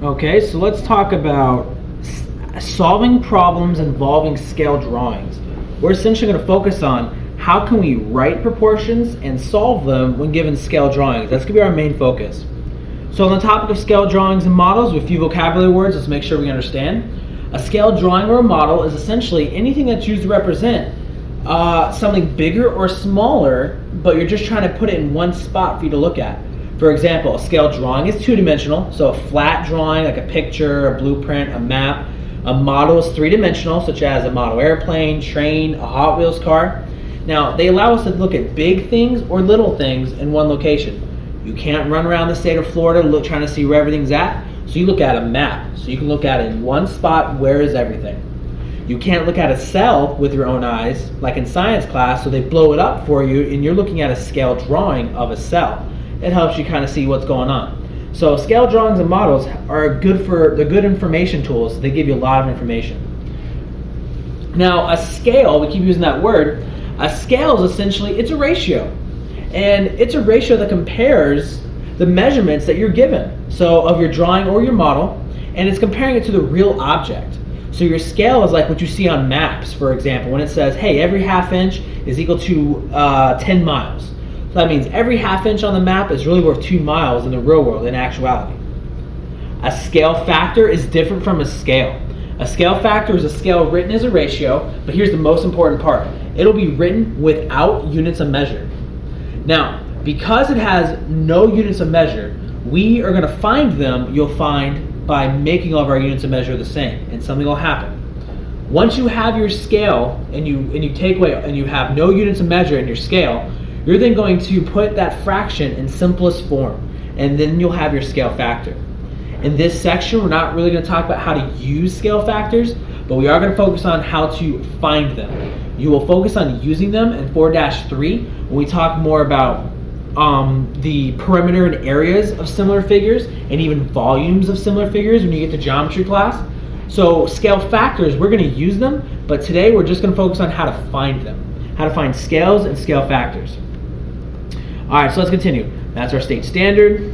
Okay, so let's talk about solving problems involving scale drawings. We're essentially going to focus on how can we write proportions and solve them when given scale drawings. That's going to be our main focus. So on the topic of scale drawings and models, with a few vocabulary words, let's make sure we understand. A scale drawing or a model is essentially anything that's used to represent something bigger or smaller, but you're just trying to put it in one spot for you to look at. For example, a scale drawing is two-dimensional, so a flat drawing like a picture, a blueprint, a map. A model is three-dimensional, such as a model airplane, train, a Hot Wheels car. Now, they allow us to look at big things or little things in one location. You can't run around the state of Florida trying to see where everything's at, so you look at a map. So you can look at it in one spot, where is everything. You can't look at a cell with your own eyes, like in science class, so they blow it up for you, and you're looking at a scale drawing of a cell. It helps you kind of see what's going on. So scale drawings and models are they're good information tools. They give you a lot of information. Now, a scale, we keep using that word, a scale is essentially, it's a ratio. And it's a ratio that compares the measurements that you're given, so of your drawing or your model, and it's comparing it to the real object. So your scale is like what you see on maps, for example, when it says, hey, every half inch is equal to 10 miles. So that means every half inch on the map is really worth 2 miles in the real world, in actuality. A scale factor is different from a scale. A scale factor is a scale written as a ratio, but here's the most important part. It'll be written without units of measure. Now, because it has no units of measure, we are going to find them, you'll find, by making all of our units of measure the same, and something will happen. Once you have your scale and you take away and you have no units of measure in your scale, you're then going to put that fraction in simplest form, and then you'll have your scale factor. In this section, we're not really going to talk about how to use scale factors, but we are going to focus on how to find them. You will focus on using them in 4-3 when we talk more about the perimeter and areas of similar figures, and even volumes of similar figures when you get to geometry class. So scale factors, we're going to use them, but today we're just going to focus on how to find them, how to find scales and scale factors. All right, so let's continue. That's our state standard.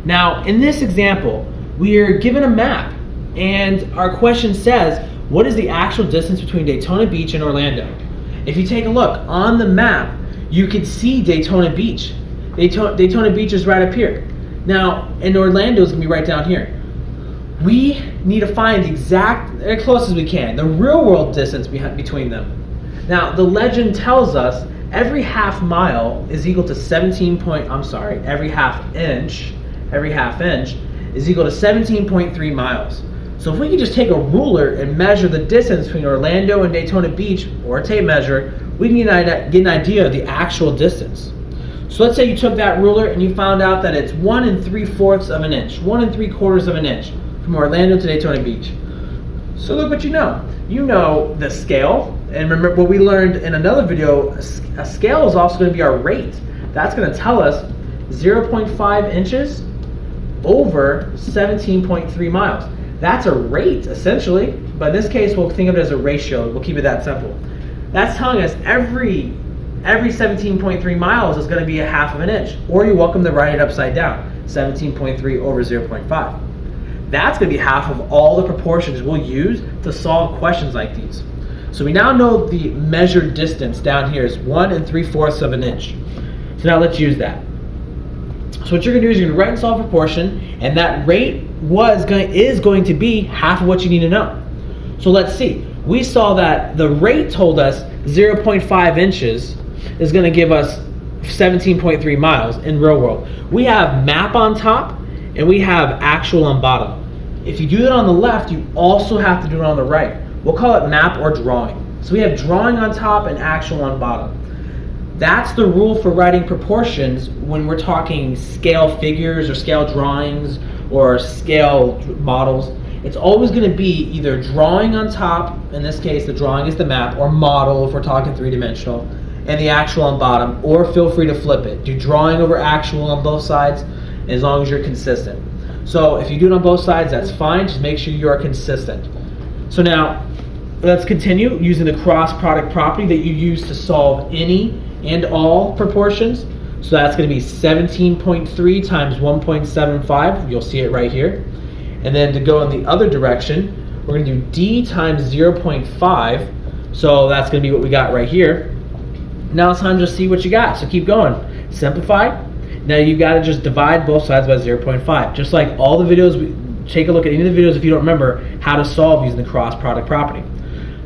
Now, in this example, we are given a map, and our question says, what is the actual distance between Daytona Beach and Orlando? If you take a look on the map, you can see Daytona Beach. Daytona Beach is right up here. Now, and Orlando is going to be right down here. We need to find the exact, as close as we can, the real world distance between them. Now, the legend tells us every half mile is equal to every half inch is equal to 17.3 miles. So if we could just take a ruler and measure the distance between Orlando and Daytona Beach, or a tape measure, we can get an idea of the actual distance. So let's say you took that ruler and you found out that it's 1 3/4 of an inch, 1 3/4 of an inch from Orlando to Daytona Beach. So look what you know. You know the scale, and remember what we learned in another video, a scale is also going to be our rate. That's going to tell us 0.5 inches over 17.3 miles. That's a rate, essentially, but in this case, we'll think of it as a ratio. We'll keep it that simple. That's telling us every 17.3 miles is going to be a half of an inch, or you're welcome to write it upside down, 17.3 over 0.5. That's going to be half of all the proportions we'll use to solve questions like these. So we now know the measured distance down here is 1 3/4 of an inch. So now let's use that. So what you're going to do is you're going to write and solve proportion, and that rate is going to be half of what you need to know. So let's see. We saw that the rate told us 0.5 inches is going to give us 17.3 miles in real world. We have map on top, and we have actual on bottom. If you do it on the left, you also have to do it on the right. We'll call it map or drawing. So we have drawing on top and actual on bottom. That's the rule for writing proportions when we're talking scale figures or scale drawings or scale models. It's always going to be either drawing on top, in this case the drawing is the map, or model if we're talking three-dimensional, and the actual on bottom, or feel free to flip it. Do drawing over actual on both sides, as long as you're consistent. So if you do it on both sides, that's fine, just make sure you are consistent. So now, let's continue using the cross product property that you use to solve any and all proportions. So that's going to be 17.3 times 1.75. You'll see it right here. And then to go in the other direction, we're going to do d times 0.5. So that's going to be what we got right here. Now it's time to see what you got. So keep going. Simplify. Now you've got to just divide both sides by 0.5. Just like all the videos, take a look at any of the videos if you don't remember how to solve using the cross product property.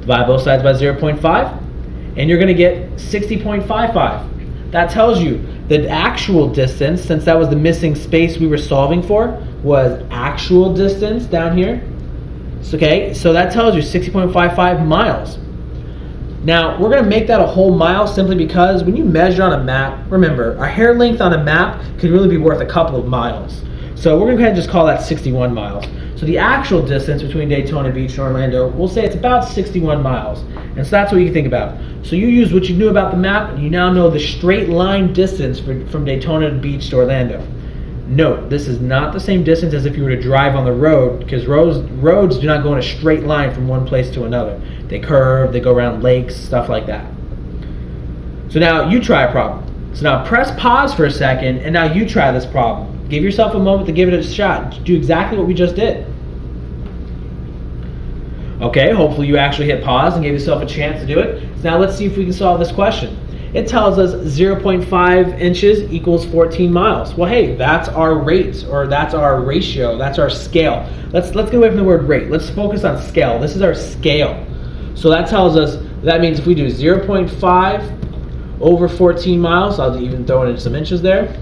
Divide both sides by 0.5 and you're going to get 60.55. That tells you the actual distance, since that was the missing space we were solving for, was actual distance down here. Okay, so that tells you 60.55 miles. Now, we're going to make that a whole mile simply because when you measure on a map, remember, a hair length on a map could really be worth a couple of miles. So we're going to go ahead and just call that 61 miles. So the actual distance between Daytona Beach and Orlando, we'll say it's about 61 miles. And so that's what you can think about. So you use what you knew about the map, and you now know the straight line distance from Daytona Beach to Orlando. Note, this is not the same distance as if you were to drive on the road, because roads do not go in a straight line from one place to another. They curve, they go around lakes, stuff like that. So now you try a problem. So now press pause for a second, and now you try this problem. Give yourself a moment to give it a shot. Do exactly what we just did. Okay, hopefully you actually hit pause and gave yourself a chance to do it. So now let's see if we can solve this question. It tells us 0.5 inches equals 14 miles. Well, hey, that's our rate, or that's our ratio, that's our scale. Let's get away from the word rate. Let's focus on scale. This is our scale. So that tells us, that means if we do 0.5 over 14 miles, I'll even throw in some inches there,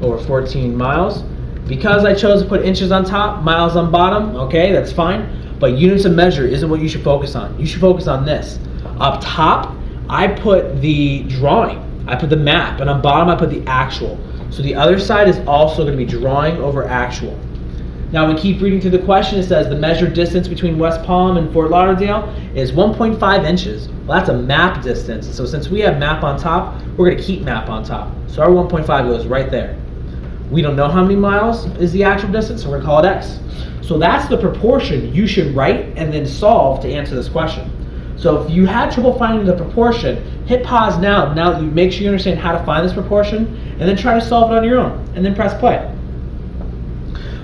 over 14 miles. Because I chose to put inches on top, miles on bottom, okay, that's fine. But units of measure isn't what you should focus on. You should focus on this. Up top, I put the drawing, I put the map, and on bottom I put the actual. So the other side is also going to be drawing over actual. Now we keep reading through the question. It says the measured distance between West Palm and Fort Lauderdale is 1.5 inches. Well, that's a map distance. So since we have map on top, we're going to keep map on top. So our 1.5 goes right there. We don't know how many miles is the actual distance, so we're going to call it x. So that's the proportion you should write and then solve to answer this question. So if you had trouble finding the proportion, hit pause now that you make sure you understand how to find this proportion, and then try to solve it on your own, and then press play.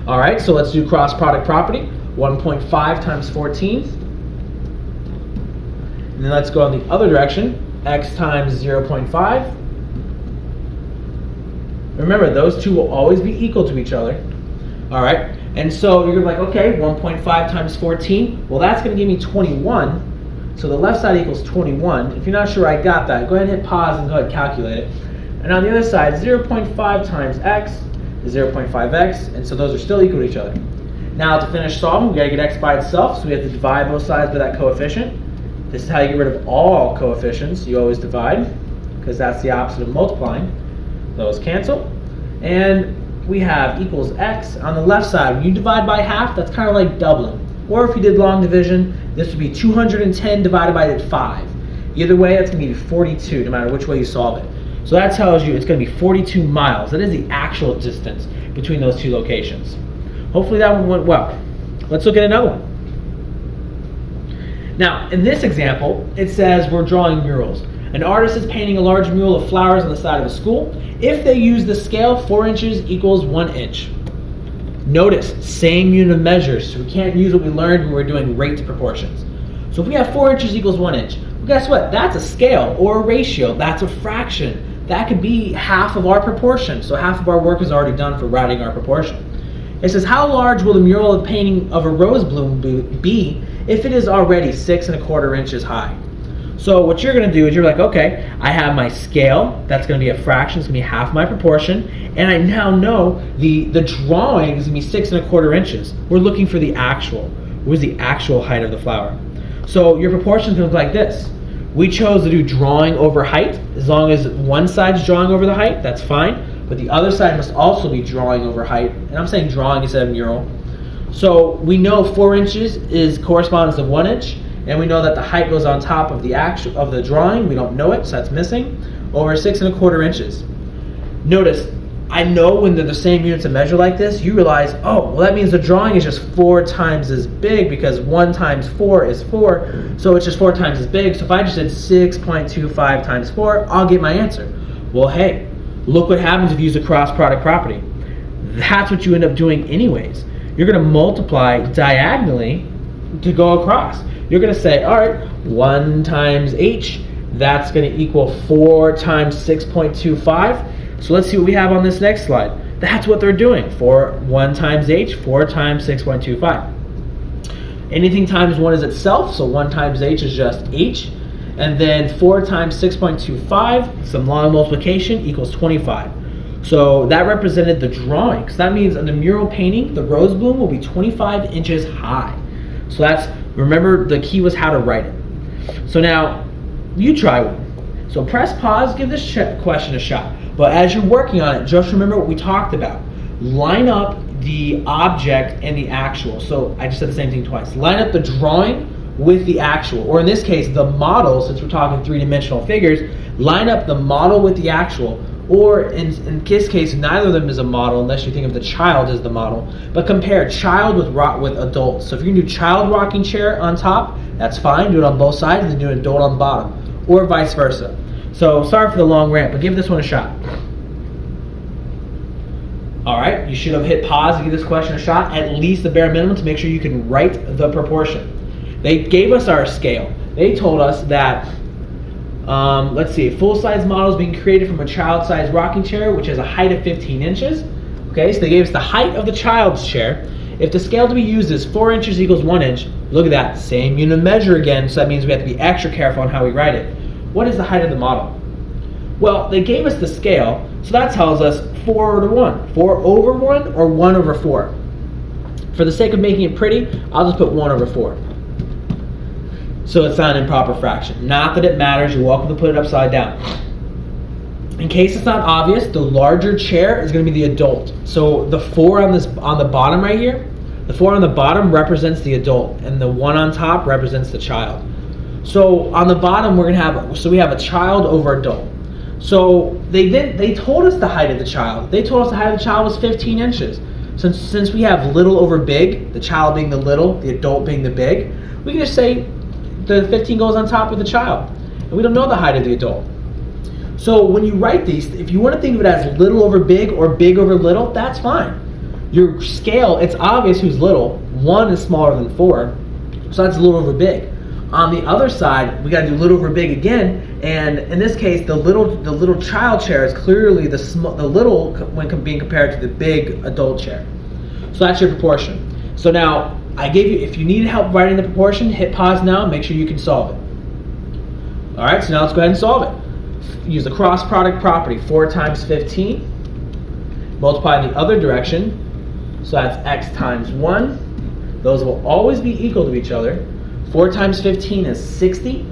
All right, so let's do cross product property. 1.5 times 14. And then let's go in the other direction. X times 0.5. Remember, those two will always be equal to each other. All right, and so you're gonna be like, okay, 1.5 times 14. Well, that's gonna give me 21. So the left side equals 21. If you're not sure I got that, go ahead and hit pause and go ahead and calculate it. And on the other side, 0.5 times x is 0.5x, and so those are still equal to each other. Now to finish solving, we gotta get x by itself, so we have to divide both sides by that coefficient. This is how you get rid of all coefficients. You always divide, because that's the opposite of multiplying. Those cancel. And we have equals x. On the left side, when you divide by half, that's kind of like doubling. Or if you did long division, this would be 210 divided by 5. Either way, that's going to be 42, no matter which way you solve it. So that tells you it's going to be 42 miles. That is the actual distance between those two locations. Hopefully that one went well. Let's look at another one. Now, in this example, it says we're drawing murals. An artist is painting a large mural of flowers on the side of a school. If they use the scale, 4 inches equals 1 inch. Notice, same unit of measures, so we can't use what we learned when we were doing rate proportions. So if we have 4 inches equals 1 inch, well, guess what? That's a scale or a ratio. That's a fraction. That could be half of our proportion. So half of our work is already done for writing our proportion. It says, how large will the mural of painting of a rose bloom be if it is already 6 1/4 inches high? So what you're going to do is you're like, okay, I have my scale. That's going to be a fraction. It's going to be half my proportion. And I now know the drawing is going to be 6 1/4 inches. We're looking for the actual. What is the actual height of the flower? So your proportions look like this. We chose to do drawing over height. As long as one side's drawing over the height, that's fine. But the other side must also be drawing over height. And I'm saying drawing instead of mural. So we know 4 inches corresponds to 1 inch. And we know that the height goes on top of the drawing. We don't know it, so that's missing. Over 6 1/4 inches. Notice, I know when they're the same units of measure like this, you realize, oh, well that means the drawing is just 4 times as big because 1 times 4 is 4, so it's just 4 times as big. So if I just did 6.25 times 4, I'll get my answer. Well, hey, look what happens if you use a cross product property. That's what you end up doing anyways. you're going to multiply diagonally to go across. You're going to say, all right, 1 times h, that's going to equal 4 times 6.25. So let's see what we have on this next slide. That's what they're doing. 1 times h, 4 times 6.25. Anything times 1 is itself, so 1 times h is just h. And then 4 times 6.25, some long multiplication, equals 25. So that represented the drawing. So that means in the mural painting, the rose bloom will be 25 inches high. So that's, remember, the key was how to write it. So now, you try one. So press pause, give this question a shot. But as you're working on it, just remember what we talked about. Line up the object and the actual. So I just said the same thing twice. Line up the drawing with the actual, or in this case, the model, since we're talking three-dimensional figures, line up the model with the actual, or in this case, neither of them is a model unless you think of the child as the model, but compare child with adult. So if you can do child rocking chair on top, that's fine, do it on both sides, and then do an adult on the bottom, or vice versa. So sorry for the long rant, but give this one a shot. Alright, you should have hit pause to give this question a shot, at least the bare minimum, to make sure you can write the proportion. They gave us our scale. They told us that, let's see, a full-size model is being created from a child-sized rocking chair, which has a height of 15 inches. Okay, so they gave us the height of the child's chair. If the scale to be used is 4 inches equals 1 inch, look at that, same unit of measure again, so that means we have to be extra careful on how we write it. What is the height of the model? Well, they gave us the scale, so that tells us 4 to 1. 4 over 1 or 1 over 4. For the sake of making it pretty, I'll just put 1 over 4. So it's not an improper fraction. Not that it matters, you're welcome to put it upside down. In case it's not obvious, the larger chair is going to be the adult. So the 4 on the bottom right here, the 4 on the bottom represents the adult, and the 1 on top represents the child. So on the bottom we have a child over adult. So they told us the height of the child. They told us the height of the child was 15 inches. Since we have little over big, the child being the little, the adult being the big, we can just say the 15 goes on top of the child. And we don't know the height of the adult. So when you write these, if you want to think of it as little over big or big over little, that's fine. Your scale, it's obvious who's little. 1 is smaller than 4, so that's little over big. On the other side, we got to do little over big again, and in this case, the little child chair is clearly the little when being compared to the big adult chair. So that's your proportion. So now, I gave you, if you need help writing the proportion, hit pause now and make sure you can solve it. Alright, so now let's go ahead and solve it. Use the cross product property. 4 times 15. Multiply in the other direction. So that's x times 1. Those will always be equal to each other. 4 times 15 is 60.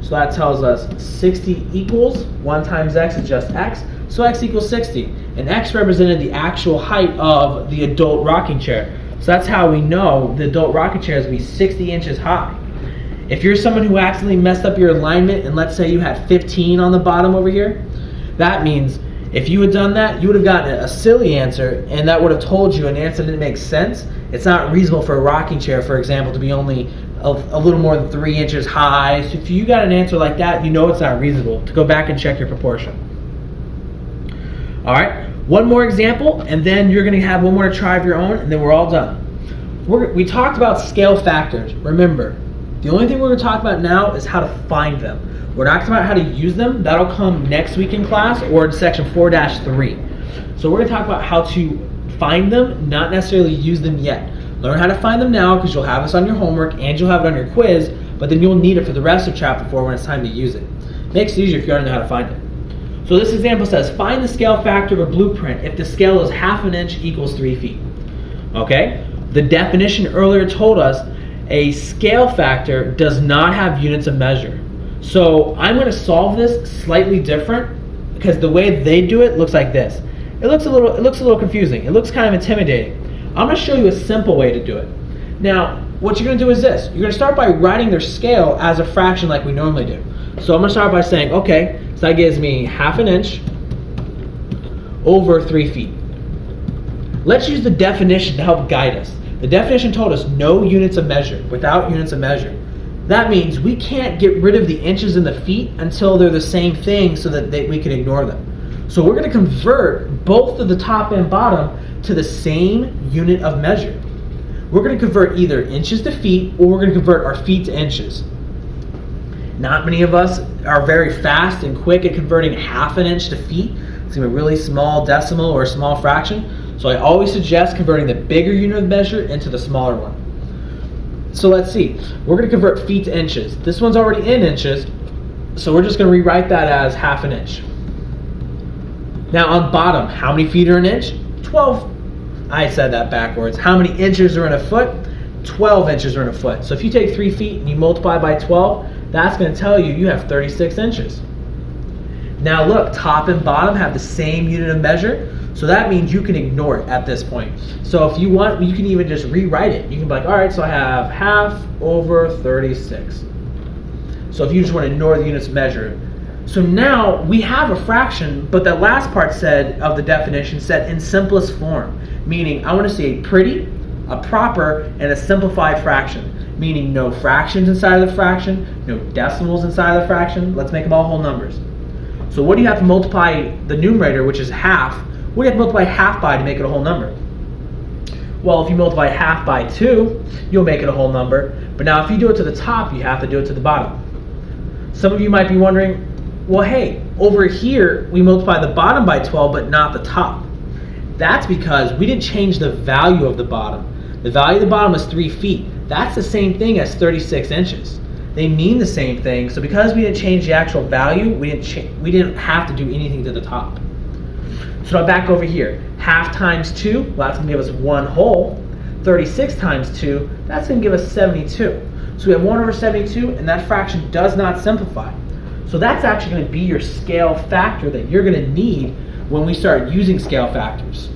So that tells us 60 equals 1 times x is just x. So x equals 60. And x represented the actual height of the adult rocking chair. So that's how we know the adult rocking chair is going to be 60 inches high. If you're someone who accidentally messed up your alignment, and let's say you had 15 on the bottom over here, that means if you had done that, you would have gotten a silly answer, and that would have told you an answer that didn't make sense. It's not reasonable for a rocking chair, for example, to be only a little more than 3 inches high. So if you got an answer like that, you know it's not reasonable. To go back and check your proportion. Alright, one more example, and then you're going to have one more to try of your own, and then we're all done. We talked about scale factors. Remember, the only thing we're going to talk about now is how to find them. We're not talking about how to use them. That'll come next week in class or in section 4-3. So we're going to talk about how to find them, not necessarily use them yet. Learn how to find them now because you'll have this on your homework and you'll have it on your quiz, but then you'll need it for the rest of chapter 4 when it's time to use it. Makes it easier if you already know how to find it. So this example says, find the scale factor of a blueprint if the scale is 1/2 inch equals 3 feet. Okay? The definition earlier told us a scale factor does not have units of measure. So I'm going to solve this slightly different because the way they do it looks like this. It looks a little confusing. It looks kind of intimidating. I'm going to show you a simple way to do it. Now, what you're going to do is this. You're going to start by writing their scale as a fraction like we normally do. So I'm going to start by saying, okay, so that gives me 1/2 inch over 3 feet. Let's use the definition to help guide us. The definition told us no units of measure, without units of measure. That means we can't get rid of the inches and the feet until they're the same thing so that we can ignore them. So we're going to convert both of the top and bottom to the same unit of measure. we're going to convert either inches to feet, or we're going to convert our feet to inches. Not many of us are very fast and quick at converting half an inch to feet. It's going to be a really small decimal or a small fraction. So I always suggest converting the bigger unit of measure into the smaller one. So let's see. We're going to convert feet to inches. This one's already in inches, so we're just going to rewrite that as half an inch. Now on bottom, how many feet are an inch? 12. I said that backwards. How many inches are in a foot? 12 inches are in a foot. So if you take 3 feet and you multiply by 12, that's going to tell you you have 36 inches. Now look, top and bottom have the same unit of measure, so that means you can ignore it at this point. So if you want, you can even just rewrite it. You can be like, all right, so I have half over 36. So if you just want to ignore the units of measure. So now we have a fraction, but that last part said of the definition said in simplest form, meaning I want to see a pretty, a proper, and a simplified fraction. Meaning no fractions inside of the fraction, no decimals inside of the fraction. Let's make them all whole numbers. So what do you have to multiply the numerator, which is half? What do you have to multiply half by to make it a whole number? Well, if you multiply half by 2, you'll make it a whole number. But now if you do it to the top, you have to do it to the bottom. Some of you might be wondering, well, hey, over here we multiply the bottom by 12, but not the top. That's because we didn't change the value of the bottom. The value of the bottom is 3 feet. That's the same thing as 36 inches. They mean the same thing, so because we didn't change the actual value, we didn't have to do anything to the top. So now back over here, half times 2, well, that's going to give us 1 whole. 36 times 2, that's going to give us 72. So we have 1 over 72, and that fraction does not simplify. So that's actually going to be your scale factor that you're going to need when we start using scale factors.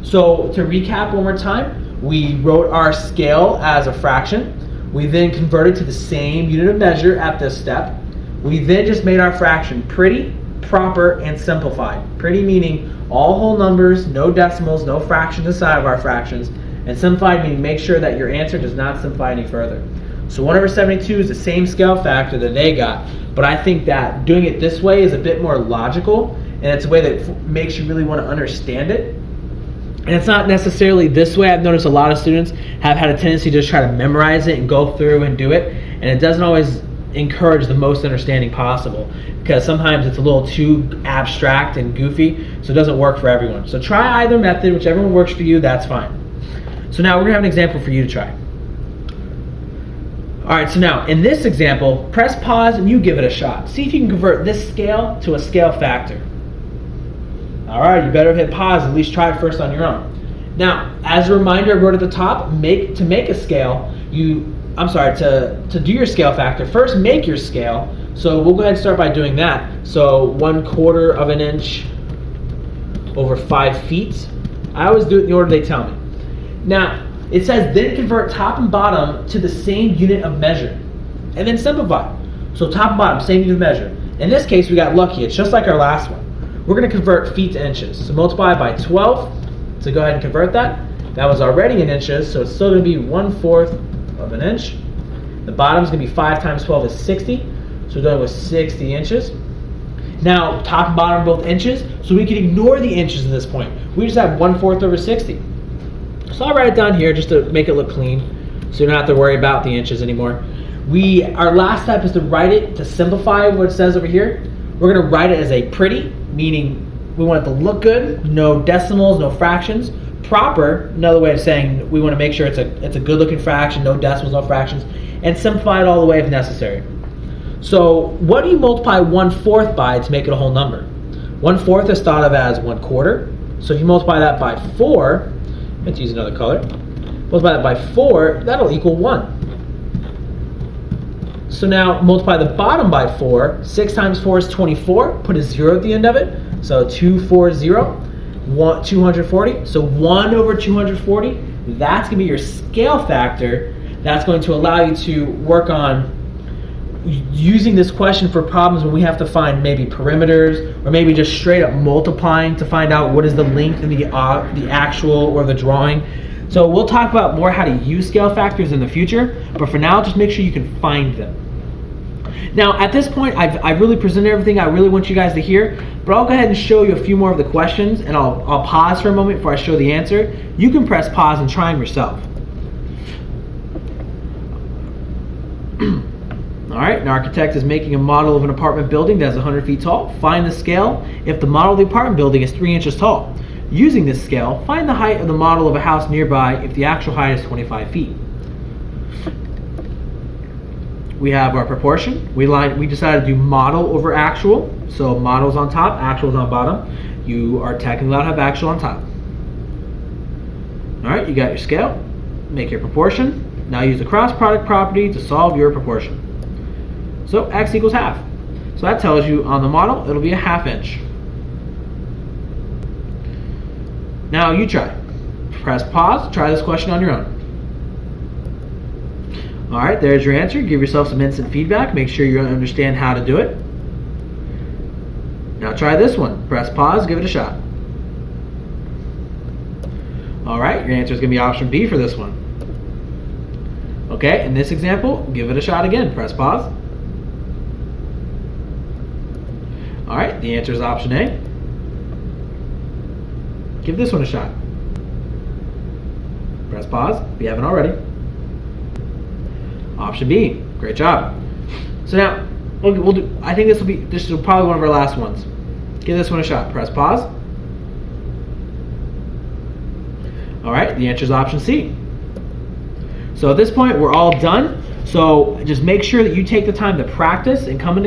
So to recap one more time, we wrote our scale as a fraction. We then converted to the same unit of measure at this step. We then just made our fraction pretty, proper, and simplified. Pretty meaning all whole numbers, no decimals, no fractions inside of our fractions. And simplified meaning make sure that your answer does not simplify any further. So 1 over 72 is the same scale factor that they got, but I think that doing it this way is a bit more logical, and it's a way that makes you really want to understand it. And it's not necessarily this way. I've noticed a lot of students have had a tendency to just try to memorize it and go through and do it, and it doesn't always encourage the most understanding possible, because sometimes it's a little too abstract and goofy, so it doesn't work for everyone. So try either method, whichever one works for you, that's fine. So now we're going to have an example for you to try. Alright, so now in this example, press pause and you give it a shot. See if you can convert this scale to a scale factor. Alright, you better hit pause, at least try it first on your own. Now, as a reminder, I wrote at the top, to make a scale, to do your scale factor, first make your scale. So we'll go ahead and start by doing that. So 1/4 of an inch over 5 feet. I always do it in the order they tell me. Now, it says then convert top and bottom to the same unit of measure. And then simplify. So top and bottom, same unit of measure. In this case, we got lucky. It's just like our last one. We're going to convert feet to inches. So multiply by 12 to go ahead and convert that. That was already in inches, so it's still going to be 1/4 of an inch. The bottom is going to be 5 times 12 is 60. So we're going with 60 inches. Now, top and bottom are both inches, so we can ignore the inches at this point. We just have 1/4 over 60. So I'll write it down here just to make it look clean, so you don't have to worry about the inches anymore. Our last step is to write it, to simplify what it says over here. We're going to write it as a pretty, meaning we want it to look good, no decimals, no fractions. Proper, another way of saying we want to make sure it's a good looking fraction, no decimals, no fractions, and simplify it all the way if necessary. So what do you multiply 1/4 by to make it a whole number? 1/4 is thought of as 1/4. So if you multiply that by 4, let's use another color. Multiply that by 4, that'll equal 1. So now multiply the bottom by 4. 6 times 4 is 24. Put a 0 at the end of it. So 240, 240. So 1 over 240, that's going to be your scale factor. That's going to allow you to work on using this question for problems when we have to find maybe perimeters, or maybe just straight up multiplying to find out what is the length in the actual or the drawing. So we'll talk about more how to use scale factors in the future, but for now, just make sure you can find them. Now, at this point, I've really presented everything I really want you guys to hear, but I'll go ahead and show you a few more of the questions, and I'll pause for a moment before I show the answer. You can press pause and try them yourself. All right, an architect is making a model of an apartment building that's 100 feet tall. Find the scale if the model of the apartment building is 3 inches tall. Using this scale, find the height of the model of a house nearby if the actual height is 25 feet. We have our proportion. We decided to do model over actual. So model's on top, actual's on bottom. You are technically allowed to have actual on top. All right, you got your scale. Make your proportion. Now use the cross product property to solve your proportion. So x equals half. So that tells you on the model it'll be a 1/2 inch. Now you try. Press pause. Try this question on your own. All right, there's your answer. Give yourself some instant feedback. Make sure you understand how to do it. Now try this one. Press pause. Give it a shot. All right, your answer is going to be option B for this one. Okay, in this example, give it a shot again. Press pause. All right, the answer is option A. Give this one a shot. Press pause if you haven't already. Option B. Great job. So now we'll do. I think this will probably one of our last ones. Give this one a shot. Press pause. All right, the answer is option C. So at this point, we're all done. So just make sure that you take the time to practice and come into class